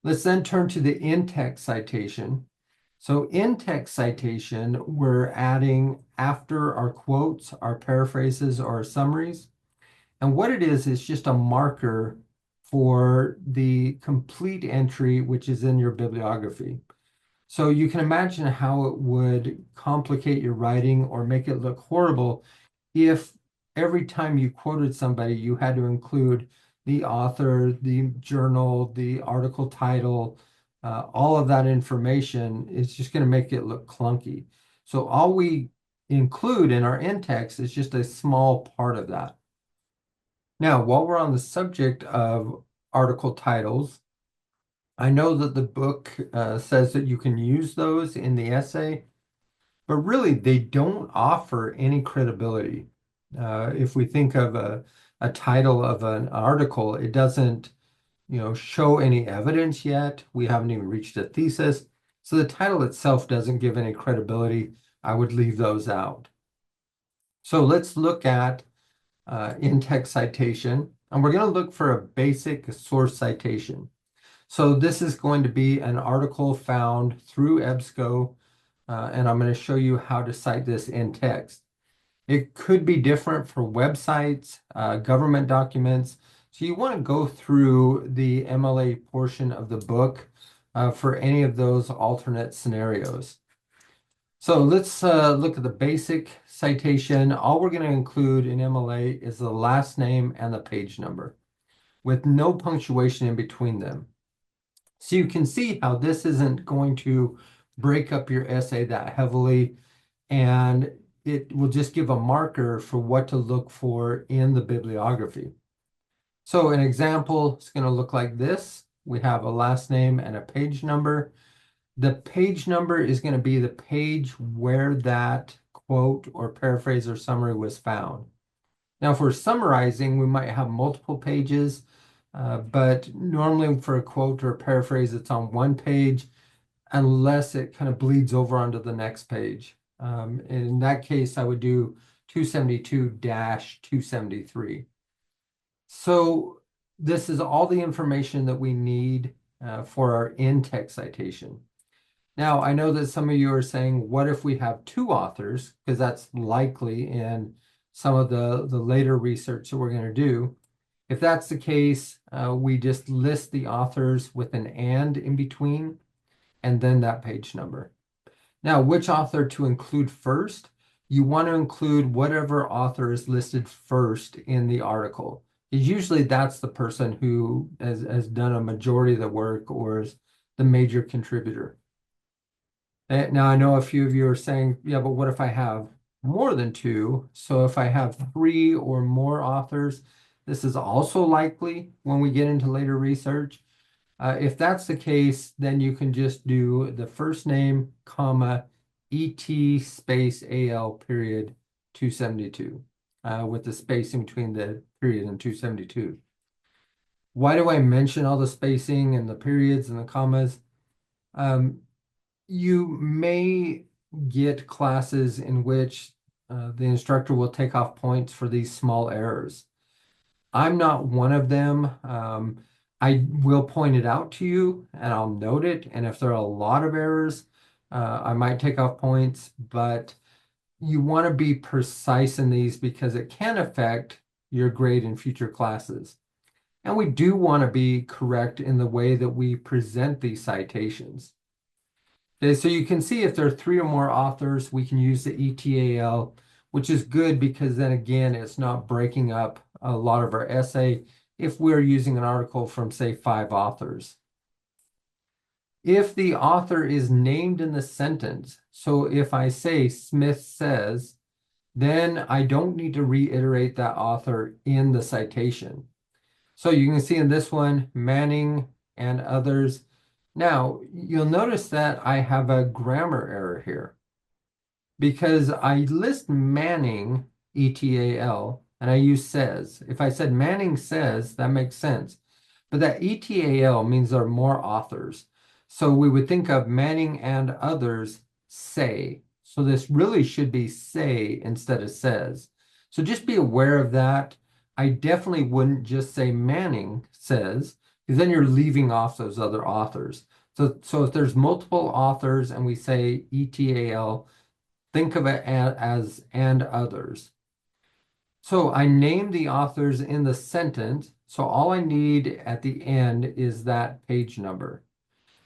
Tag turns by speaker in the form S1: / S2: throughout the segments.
S1: Let's then turn to the in-text citation. So in-text citation, we're adding after our quotes, our paraphrases, or our summaries. And what it is just a marker for the complete entry, which is in your bibliography. So you can imagine how it would complicate your writing or make it look horrible if every time you quoted somebody, you had to include the author, the journal, the article title, all of that information. It's just going to make it look clunky. So all we include in our in-text is just a small part of that. Now, while we're on the subject of article titles, I know that the book says that you can use those in the essay, but really they don't offer any credibility. If we think of a title of an article, it doesn't, show any evidence yet. We haven't even reached a thesis. So the title itself doesn't give any credibility. I would leave those out. So let's look at in-text citation, and we're going to look for a basic source citation. So this is going to be an article found through EBSCO, and I'm going to show you how to cite this in text. It could be different for websites, government documents. So you want to go through the MLA portion of the book for any of those alternate scenarios. So let's look at the basic citation. All we're going to include in MLA is the last name and the page number with no punctuation in between them. So you can see how this isn't going to break up your essay that heavily, and it will just give a marker for what to look for in the bibliography. So an example is going to look like this. We have a last name and a page number. The page number is going to be the page where that quote or paraphrase or summary was found. Now, if we're summarizing, we might have multiple pages, but normally for a quote or a paraphrase, it's on one page, unless it kind of bleeds over onto the next page. In that case, I would do 272-273. So this is all the information that we need for our in-text citation. Now, I know that some of you are saying, what if we have two authors? Because that's likely in some of the later research that we're going to do. If that's the case, we just list the authors with an and in between, and then that page number. Now, which author to include first? You want to include whatever author is listed first in the article. Usually that's the person who has done a majority of the work or is the major contributor. Now, I know a few of you are saying, yeah, but what if I have more than two? So if I have three or more authors, this is also likely when we get into later research. If that's the case, then you can just do the first name, comma, ET space AL period 272 with the spacing between the period and 272. Why do I mention all the spacing and the periods and the commas? You may get classes in which the instructor will take off points for these small errors. I'm not one of them. I will point it out to you and I'll note it. And if there are a lot of errors, I might take off points, but you want to be precise in these because it can affect your grade in future classes. And we do want to be correct in the way that we present these citations. Okay, so you can see if there are three or more authors, we can use the ETAL, which is good because then again, it's not breaking up a lot of our essay if we're using an article from, say, 5 authors. If the author is named in the sentence, so if I say Smith says, then I don't need to reiterate that author in the citation. So you can see in this one, Manning and others. Now, you'll notice that I have a grammar error here because I list Manning, ETAL, and I use says. If I said Manning says, that makes sense. But that ETAL means there are more authors. So we would think of Manning and others say. So this really should be say instead of says. So just be aware of that. I definitely wouldn't just say Manning says, because then you're leaving off those other authors. So if there's multiple authors and we say ETAL, think of it as and others. So I name the authors in the sentence. So all I need at the end is that page number.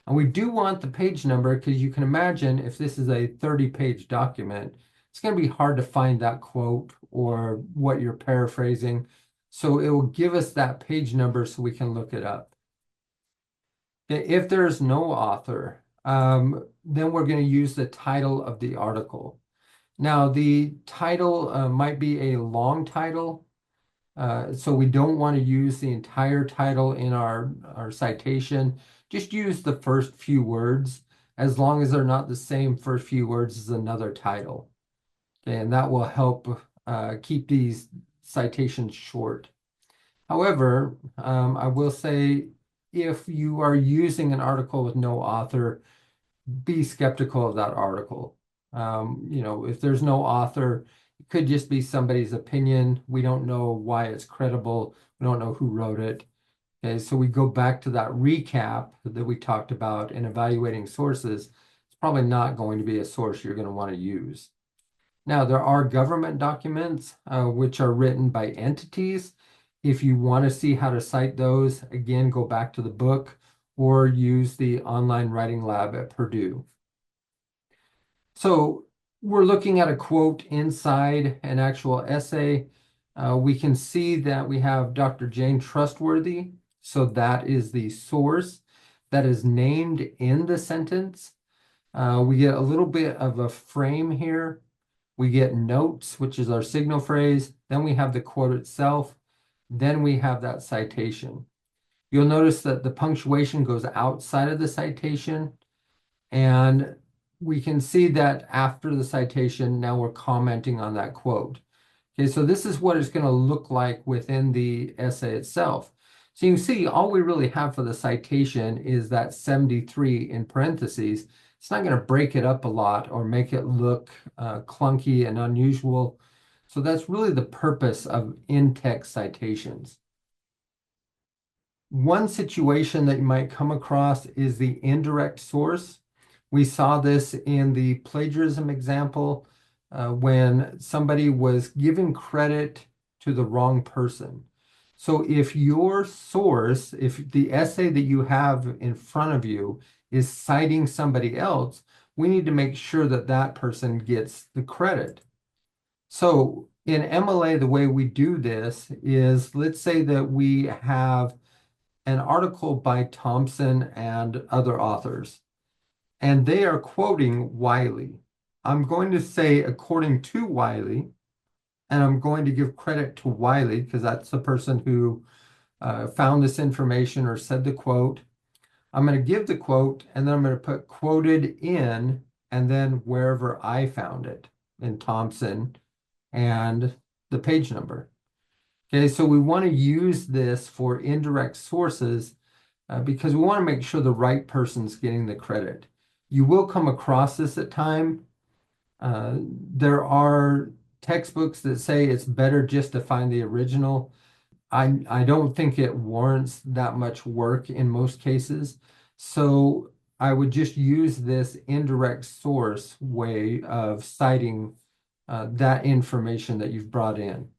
S1: And we do want the page number because you can imagine if this is a 30-page document, it's going to be hard to find that quote or what you're paraphrasing. So it will give us that page number so we can look it up. If there's no author, then we're going to use the title of the article. Now, the title might be a long title, so we don't want to use the entire title in our citation. Just use the first few words, as long as they're not the same first few words as another title. Okay, and that will help keep these citations short. However, I will say if you are using an article with no author, be skeptical of that article. If there's no author, it could just be somebody's opinion. We don't know why it's credible. We don't know who wrote it. Okay, so we go back to that recap that we talked about in evaluating sources. It's probably not going to be a source you're going to want to use. Now, there are government documents which are written by entities. If you want to see how to cite those, again, go back to the book or use the online writing lab at Purdue. So we're looking at a quote inside an actual essay. We can see that we have Dr. Jane Trustworthy. So that is the source that is named in the sentence. We get a little bit of a frame here. We get notes, which is our signal phrase. Then we have the quote itself. Then we have that citation. You'll notice that the punctuation goes outside of the citation. And we can see that after the citation, now we're commenting on that quote. Okay, so this is what it's going to look like within the essay itself. So you can see all we really have for the citation is that 73 in parentheses. It's not going to break it up a lot or make it look clunky and unusual. So that's really the purpose of in-text citations. One situation that you might come across is the indirect source. We saw this in the plagiarism example when somebody was giving credit to the wrong person. So if your source, if the essay that you have in front of you is citing somebody else, we need to make sure that that person gets the credit. So in MLA, the way we do this is, let's say that we have an article by Thompson and other authors, and they are quoting Wiley. I'm going to say according to Wiley, and I'm going to give credit to Wiley because that's the person who found this information or said the quote. I'm going to give the quote, and then I'm going to put quoted in, and then wherever I found it in Thompson and the page number. Okay, so we want to use this for indirect sources because we want to make sure the right person's getting the credit. You will come across this at time. There are textbooks that say it's better just to find the original. I don't think it warrants that much work in most cases. So I would just use this indirect source way of citing that information that you've brought in.